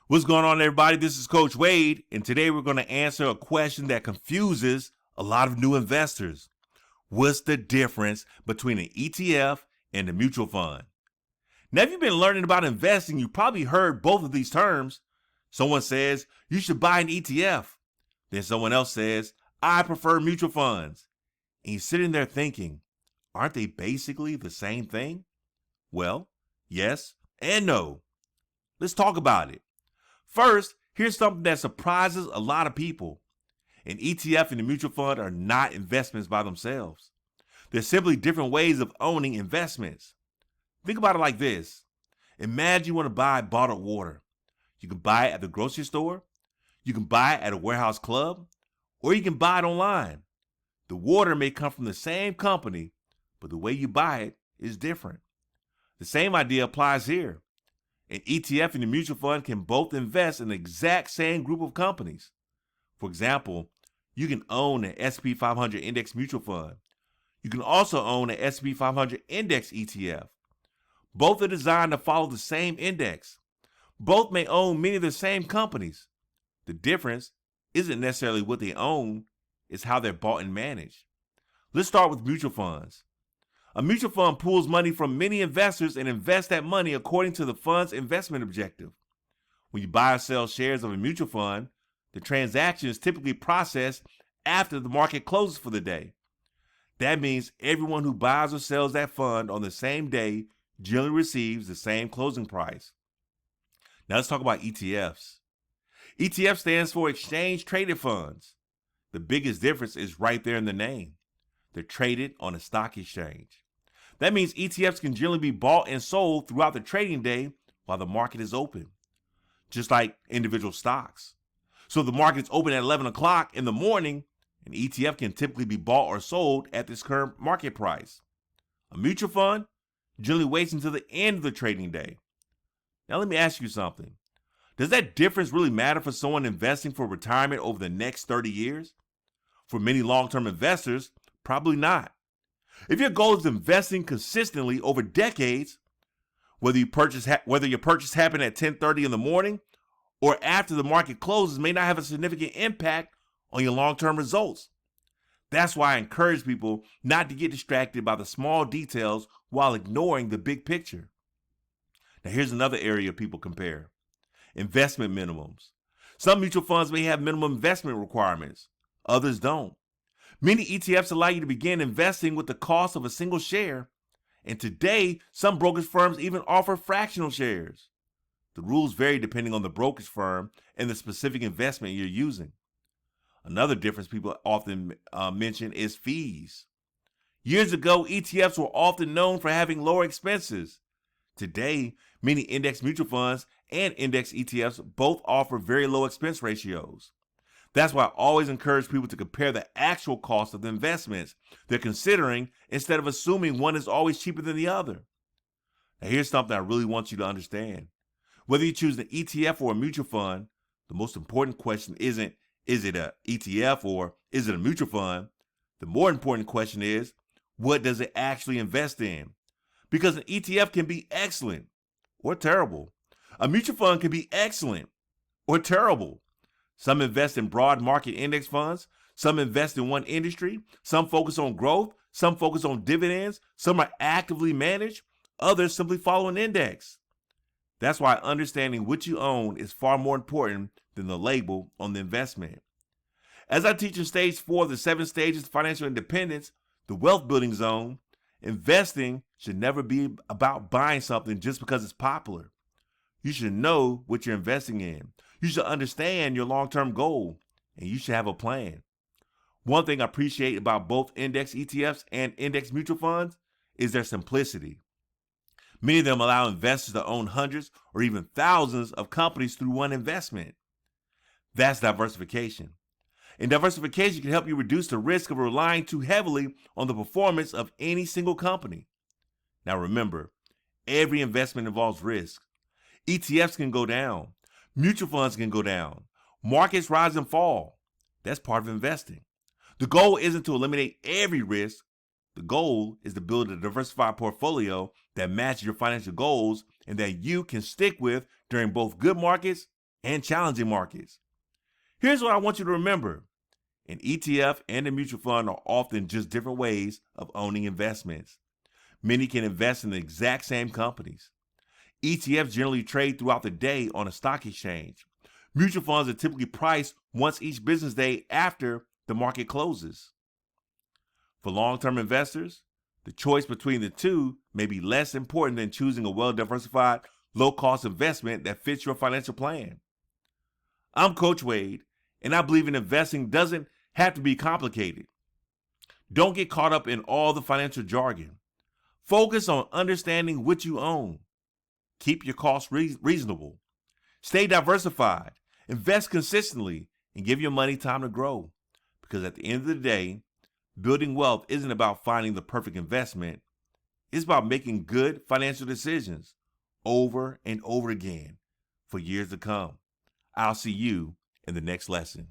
What's going on, everybody? This is Coach Wade, and today we're going to answer a question that confuses a lot of new investors. What's the difference between an ETF and a mutual fund? Now, if you've been learning about investing, you probably heard both of these terms. Someone says, you should buy an ETF. Then someone else says, I prefer mutual funds. And you're sitting there thinking, aren't they basically the same thing? Well, yes and no. Let's talk about it. First, here's something that surprises a lot of people. An ETF and a mutual fund are not investments by themselves. They're simply different ways of owning investments. Think about it like this. Imagine you want to buy bottled water. You can buy it at the grocery store, you can buy it at a warehouse club, or you can buy it online. The water may come from the same company, but the way you buy it is different. The same idea applies here. An ETF and a mutual fund can both invest in the exact same group of companies. For example, you can own an S&P 500 index mutual fund. You can also own an S&P 500 index ETF. Both are designed to follow the same index. Both may own many of the same companies. The difference isn't necessarily what they own, it's how they're bought and managed. Let's start with mutual funds. A mutual fund pools money from many investors and invests that money according to the fund's investment objective. When you buy or sell shares of a mutual fund, the transaction is typically processed after the market closes for the day. That means everyone who buys or sells that fund on the same day generally receives the same closing price. Now let's talk about ETFs. ETF stands for Exchange Traded Funds. The biggest difference is right there in the name. They're traded on a stock exchange. That means ETFs can generally be bought and sold throughout the trading day while the market is open, just like individual stocks. So if the market is open at 11 o'clock in the morning, an ETF can typically be bought or sold at this current market price. A mutual fund generally waits until the end of the trading day. Now let me ask you something. Does that difference really matter for someone investing for retirement over the next 30 years? For many long-term investors, probably not. If your goal is investing consistently over decades, whether your purchase happened at 10:30 in the morning or after the market closes may not have a significant impact on your long-term results. That's why I encourage people not to get distracted by the small details while ignoring the big picture. Now here's another area people compare. Investment minimums. Some mutual funds may have minimum investment requirements. Others don't. Many ETFs allow you to begin investing with the cost of a single share, and today, some brokerage firms even offer fractional shares. The rules vary depending on the brokerage firm and the specific investment you're using. Another difference people often mention is fees. Years ago, ETFs were often known for having lower expenses. Today, many index mutual funds and index ETFs both offer very low expense ratios. That's why I always encourage people to compare the actual cost of the investments they're considering instead of assuming one is always cheaper than the other. Now, here's something I really want you to understand. Whether you choose an ETF or a mutual fund, the most important question isn't, is it an ETF or is it a mutual fund? The more important question is, what does it actually invest in? Because an ETF can be excellent or terrible. A mutual fund can be excellent or terrible. Some invest in broad market index funds. Some invest in one industry. Some focus on growth. Some focus on dividends. Some are actively managed. Others simply follow an index. That's why understanding what you own is far more important than the label on the investment. As I teach in stage 4 of the 7 stages of financial independence, the wealth building zone, investing should never be about buying something just because it's popular. You should know what you're investing in. You should understand your long-term goal, and you should have a plan. One thing I appreciate about both index ETFs and index mutual funds is their simplicity. Many of them allow investors to own hundreds or even thousands of companies through one investment. That's diversification. And diversification can help you reduce the risk of relying too heavily on the performance of any single company. Now remember, every investment involves risk. ETFs can go down. Mutual funds can go down. Markets rise and fall. That's part of investing. The goal isn't to eliminate every risk. The goal is to build a diversified portfolio that matches your financial goals and that you can stick with during both good markets and challenging markets. Here's what I want you to remember. An ETF and a mutual fund are often just different ways of owning investments. Many can invest in the exact same companies. ETFs generally trade throughout the day on a stock exchange. Mutual funds are typically priced once each business day after the market closes. For long-term investors, the choice between the two may be less important than choosing a well-diversified, low-cost investment that fits your financial plan. I'm Coach Wade, and I believe in investing doesn't have to be complicated. Don't get caught up in all the financial jargon. Focus on understanding what you own. Keep your costs reasonable. Stay diversified. Invest consistently and give your money time to grow. Because at the end of the day, building wealth isn't about finding the perfect investment. It's about making good financial decisions over and over again for years to come. I'll see you in the next lesson.